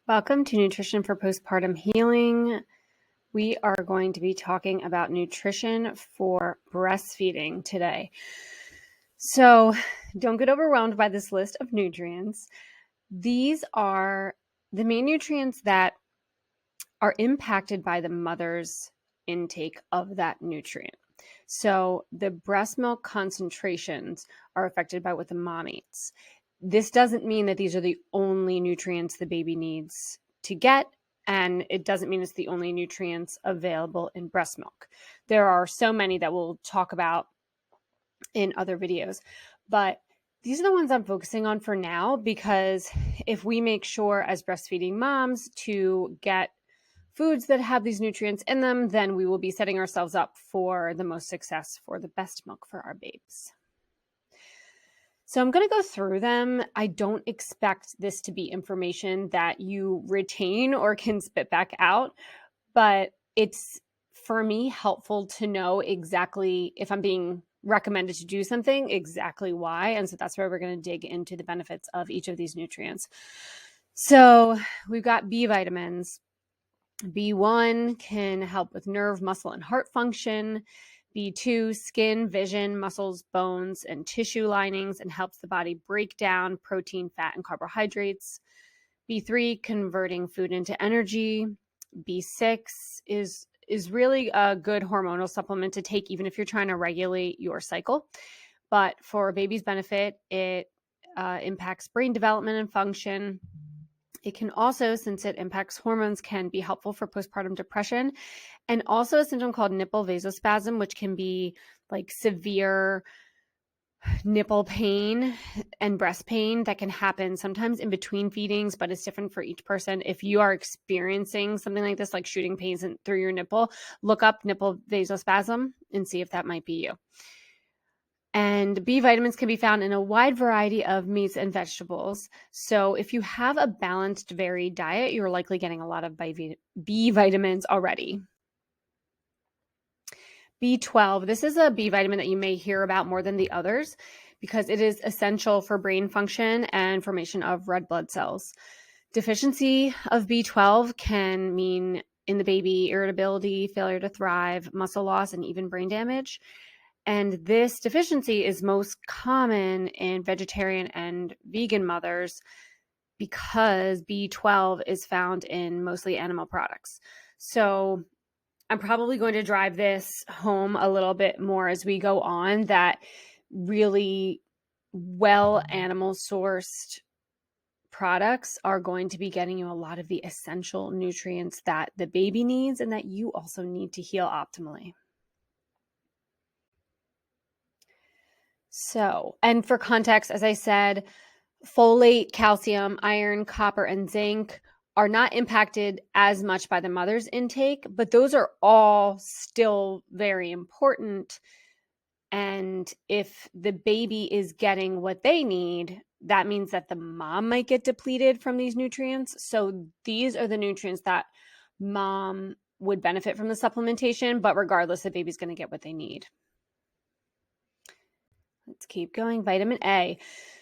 Welcome to Nutrition for Postpartum Healing. We are going to be talking about nutrition for breastfeeding today. So don't get overwhelmed by this list of nutrients. These are the main nutrients that are impacted by the mother's intake of that nutrient. So the breast milk concentrations are affected by what the mom eats. This doesn't mean that these are the only nutrients the baby needs to get, and it doesn't mean it's the only nutrients available in breast milk. There are so many that we'll talk about in other videos, but these are the ones I'm focusing on for now, because if we make sure as breastfeeding moms to get foods that have these nutrients in them, then we will be setting ourselves up for the most success for the best milk for our babes. So I'm going to go through them. I don't expect this to be information that you retain or can spit back out, but it's, for me, helpful to know exactly, if I'm being recommended to do something, exactly why. And so that's where we're going to dig into the benefits of each of these nutrients. So we've got B vitamins. B1 can help with nerve, muscle, and heart function. B2, skin, vision, muscles, bones, and tissue linings, and helps the body break down protein, fat, and carbohydrates. B3, converting food into energy. B6 is really a good hormonal supplement to take even if you're trying to regulate your cycle. But for a baby's benefit, it impacts brain development and function. It can also, since it impacts hormones, can be helpful for postpartum depression, and also a symptom called nipple vasospasm, which can be like severe nipple pain and breast pain that can happen sometimes in between feedings, but it's different for each person. If you are experiencing something like this, like shooting pains through your nipple, look up nipple vasospasm and see if that might be you. And B vitamins can be found in a wide variety of meats and vegetables. So if you have a balanced, varied diet, you're likely getting a lot of B vitamins already. B12, this is a B vitamin that you may hear about more than the others because it is essential for brain function and formation of red blood cells. Deficiency of B12 can mean in the baby irritability, failure to thrive, muscle loss, and even brain damage. And this deficiency is most common in vegetarian and vegan mothers because B12 is found in mostly animal products. So I'm probably going to drive this home a little bit more as we go on, that really well animal sourced products are going to be getting you a lot of the essential nutrients that the baby needs and that you also need to heal optimally. So, and for context, as I said, folate, calcium, iron, copper, and zinc are not impacted as much by the mother's intake, but those are all still very important. And if the baby is getting what they need, that means that the mom might get depleted from these nutrients. So these are the nutrients that mom would benefit from the supplementation, but regardless, the baby's going to get what they need. Let's keep going. Vitamin A.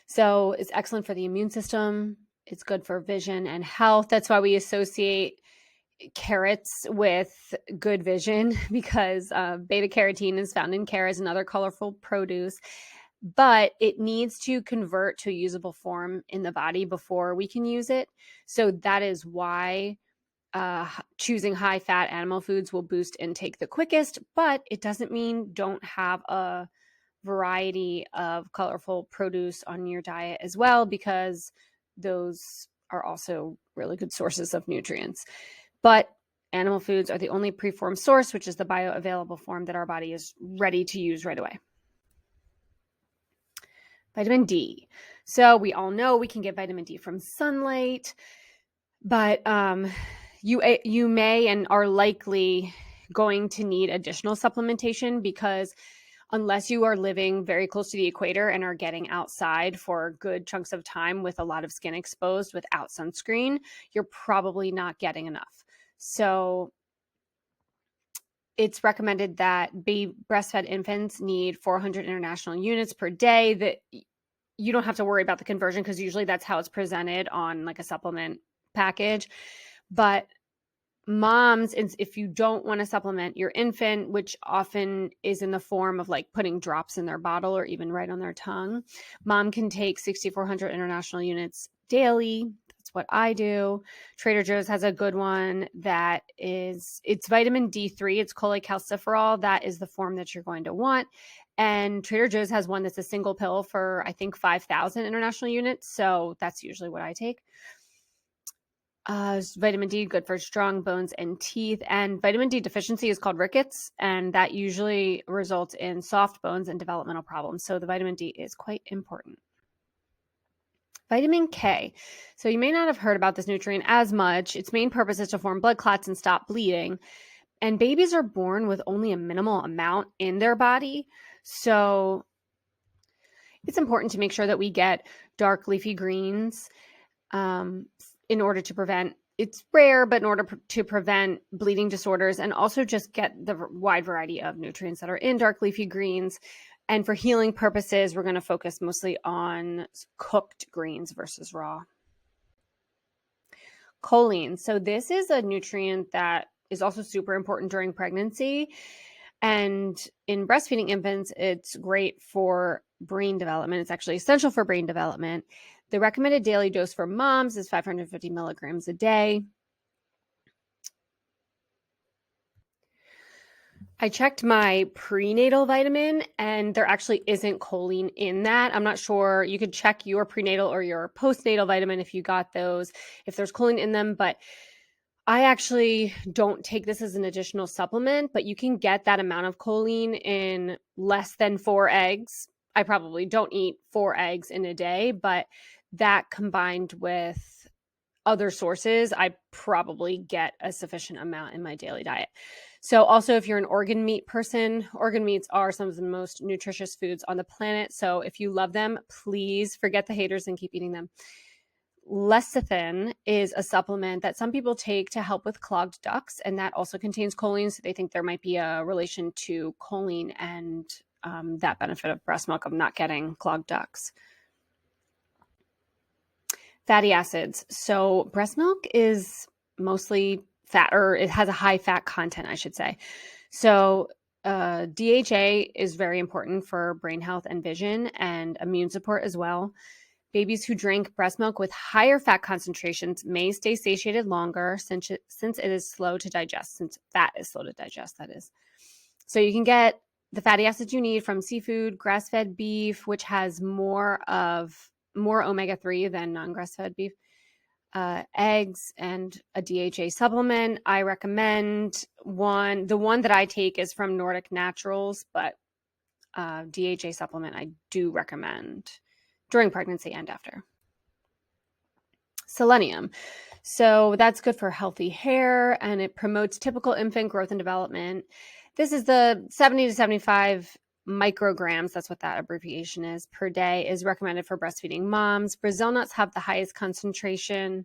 So it's excellent for the immune system. It's good for vision and health. That's why we associate carrots with good vision, because beta carotene is found in carrots and other colorful produce. But it needs to convert to a usable form in the body before we can use it. So that is why choosing high-fat animal foods will boost intake the quickest, but it doesn't mean don't have a variety of colorful produce on your diet as well, because those are also really good sources of nutrients. But animal foods are the only preformed source, which is the bioavailable form that our body is ready to use right away. Vitamin D. So we all know we can get vitamin D from sunlight, but you may and are likely going to need additional supplementation, because unless you are living very close to the equator and are getting outside for good chunks of time with a lot of skin exposed without sunscreen, you're probably not getting enough. So it's recommended that breastfed infants need 400 international units per day. That you don't have to worry about the conversion, because usually that's how it's presented on like a supplement package. But moms, if you don't want to supplement your infant, which often is in the form of like putting drops in their bottle or even right on their tongue, mom can take 6,400 international units daily. That's what I do. Trader Joe's has a good one that it's vitamin D3. It's cholecalciferol. That is the form that you're going to want. And Trader Joe's has one that's a single pill for, I think, 5,000 international units. So that's usually what I take. Vitamin D, good for strong bones and teeth. And vitamin D deficiency is called rickets, and that usually results in soft bones and developmental problems. So the vitamin D is quite important. Vitamin K. So you may not have heard about this nutrient as much. Its main purpose is to form blood clots and stop bleeding. And babies are born with only a minimal amount in their body. So it's important to make sure that we get dark leafy greens in order to prevent, it's rare, but in order to prevent bleeding disorders, and also just get the wide variety of nutrients that are in dark leafy greens. And for healing purposes, we're going to focus mostly on cooked greens versus raw. Choline. So this is a nutrient that is also super important during pregnancy. And in breastfeeding infants, it's great for brain development. It's actually essential for brain development. The recommended daily dose for moms is 550 milligrams a day. I checked my prenatal vitamin, and there actually isn't choline in that. I'm not sure. You could check your prenatal or your postnatal vitamin if you got those, if there's choline in them. But I actually don't take this as an additional supplement, but you can get that amount of choline in less than 4 eggs. I probably don't eat 4 eggs in a day, but that combined with other sources, I probably get a sufficient amount in my daily diet. So also, if you're an organ meat person, organ meats are some of the most nutritious foods on the planet. So if you love them, please forget the haters and keep eating them. Lecithin is a supplement that some people take to help with clogged ducts, and that also contains choline. So they think there might be a relation to choline and that benefit of breast milk of not getting clogged ducts. Fatty acids. So breast milk is mostly fat, or it has a high fat content, I should say. So DHA is very important for brain health and vision and immune support as well. Babies who drink breast milk with higher fat concentrations may stay satiated longer since it is slow to digest, since fat is slow to digest, that is. So you can get the fatty acids you need from seafood, grass-fed beef, which has more omega-3 than non-grass-fed beef, eggs, and a DHA supplement. I recommend the one that I take is from Nordic Naturals, but DHA supplement I do recommend during pregnancy and after. Selenium. So that's good for healthy hair, and it promotes typical infant growth and development. This is the 70 to 75 micrograms, that's what that abbreviation is, per day is recommended for breastfeeding moms. Brazil nuts have the highest concentration.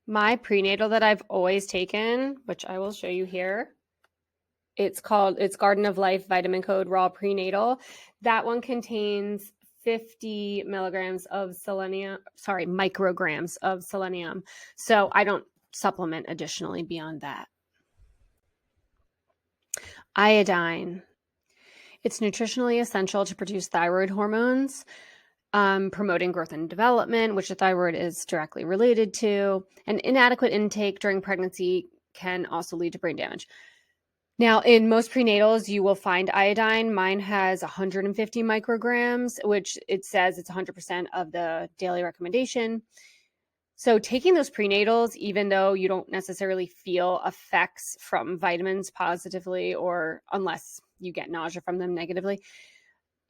My prenatal that I've always taken, which I will show you here, it's Garden of Life Vitamin Code Raw Prenatal. That one contains 50 micrograms of selenium. So I don't supplement additionally beyond that. Iodine. It's nutritionally essential to produce thyroid hormones, promoting growth and development, which the thyroid is directly related to. And inadequate intake during pregnancy can also lead to brain damage. Now, in most prenatals, you will find iodine. Mine has 150 micrograms, which it says it's 100% of the daily recommendation. So taking those prenatals, even though you don't necessarily feel effects from vitamins positively, or unless you get nausea from them negatively,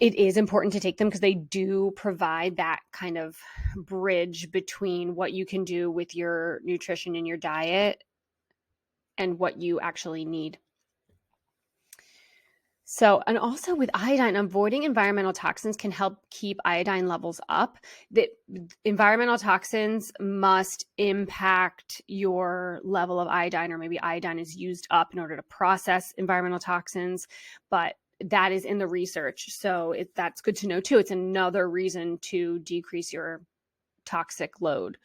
it is important to take them because they do provide that kind of bridge between what you can do with your nutrition and your diet and what you actually need. So, and also with iodine, avoiding environmental toxins can help keep iodine levels up. The environmental toxins must impact your level of iodine, or maybe iodine is used up in order to process environmental toxins, but that is in the research. So that's good to know too. It's another reason to decrease your toxic load.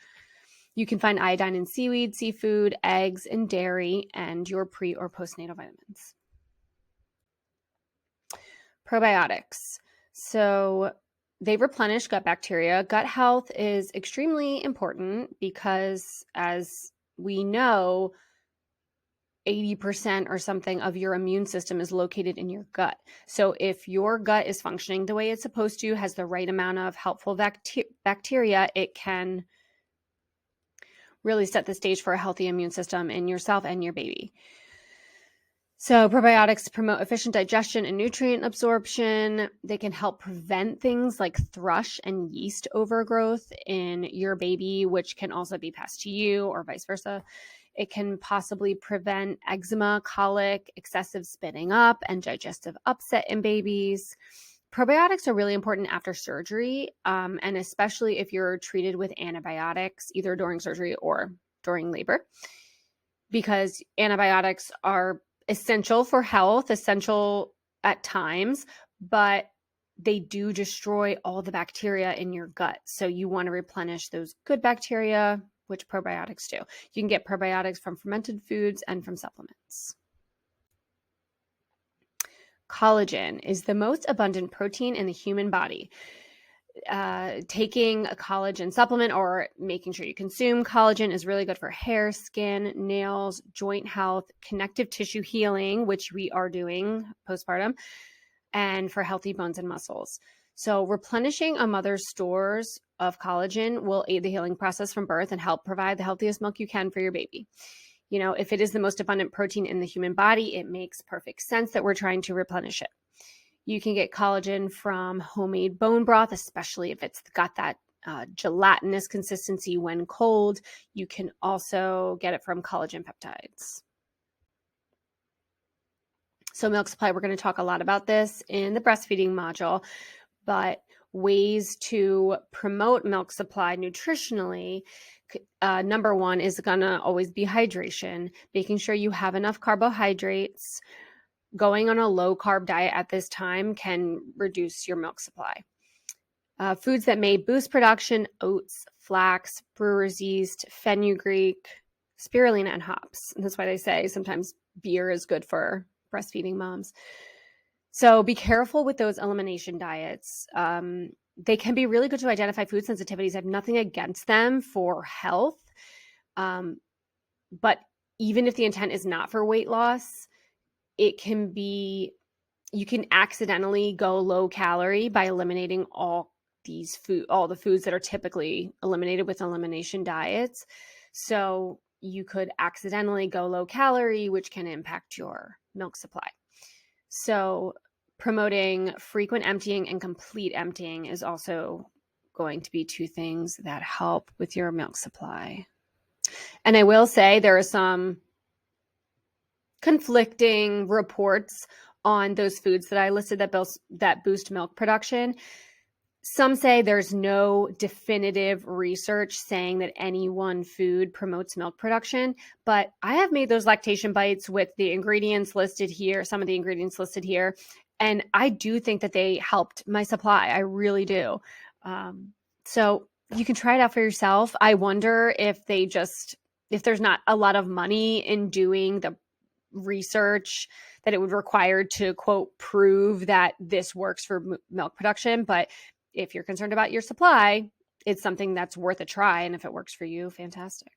You can find iodine in seaweed, seafood, eggs, and dairy, and your pre- or postnatal vitamins. Probiotics. So they replenish gut bacteria. Gut health is extremely important because, as we know, 80% or something of your immune system is located in your gut. So if your gut is functioning the way it's supposed to, has the right amount of helpful bacteria, it can really set the stage for a healthy immune system in yourself and your baby. So probiotics promote efficient digestion and nutrient absorption. They can help prevent things like thrush and yeast overgrowth in your baby, which can also be passed to you or vice versa. It can possibly prevent eczema, colic, excessive spitting up, and digestive upset in babies. Probiotics are really important after surgery, and especially if you're treated with antibiotics, either during surgery or during labor, because antibiotics are essential for health, essential at times, but they do destroy all the bacteria in your gut. So you want to replenish those good bacteria, which probiotics do. You can get probiotics from fermented foods and from supplements. Collagen is the most abundant protein in the human body. Taking a collagen supplement or making sure you consume collagen is really good for hair, skin, nails, joint health, connective tissue healing, which we are doing postpartum, and for healthy bones and muscles. So replenishing a mother's stores of collagen will aid the healing process from birth and help provide the healthiest milk you can for your baby. You know, if it is the most abundant protein in the human body, it makes perfect sense that we're trying to replenish it. You can get collagen from homemade bone broth, especially if it's got that gelatinous consistency when cold. You can also get it from collagen peptides. So milk supply, we're going to talk a lot about this in the breastfeeding module, but ways to promote milk supply nutritionally, number one is going to always be hydration, making sure you have enough carbohydrates. Going on a low carb diet at this time can reduce your milk supply. Foods that may boost production: oats, flax, brewer's yeast, fenugreek, spirulina, and hops. And that's why they say sometimes beer is good for breastfeeding moms. So be careful with those elimination diets. They can be really good to identify food sensitivities. I have nothing against them for health. But even if the intent is not for weight loss, it can be, you can accidentally go low calorie by eliminating all the foods that are typically eliminated with elimination diets. So you could accidentally go low calorie, which can impact your milk supply. So promoting frequent emptying and complete emptying is also going to be two things that help with your milk supply. And I will say there are some conflicting reports on those foods that I listed that boost milk production. Some say there's no definitive research saying that any one food promotes milk production, but I have made those lactation bites with the ingredients listed here, some of the ingredients listed here, and I do think that they helped my supply. I really do. So you can try it out for yourself. I wonder if there's not a lot of money in doing the research that it would require to, quote, prove that this works for milk production. But if you're concerned about your supply, it's something that's worth a try. And if it works for you, fantastic.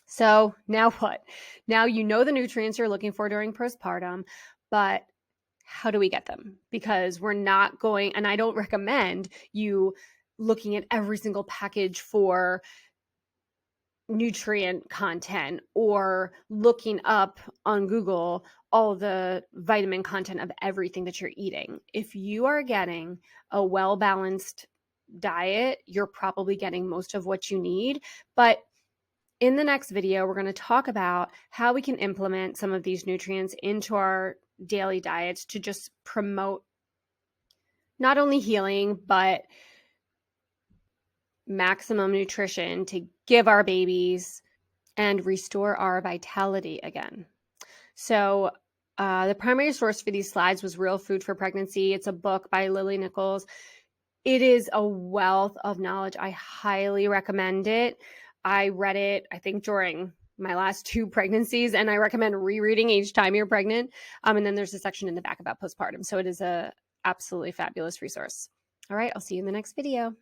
So now what? Now you know the nutrients you're looking for during postpartum, but how do we get them? Because we're not going, and I don't recommend you looking at every single package for nutrient content or looking up on Google all the vitamin content of everything that you're eating. If you are getting a well-balanced diet, you're probably getting most of what you need. But in the next video, we're going to talk about how we can implement some of these nutrients into our daily diets to just promote not only healing, but maximum nutrition to give our babies and restore our vitality again. So the primary source for these slides was Real Food for Pregnancy. It's a book by Lily Nichols. It is a wealth of knowledge. I highly recommend it. I read it, I think, during my last 2 pregnancies, and I recommend rereading each time you're pregnant. And then there's a section in the back about postpartum. So it is a absolutely fabulous resource. All right, I'll see you in the next video.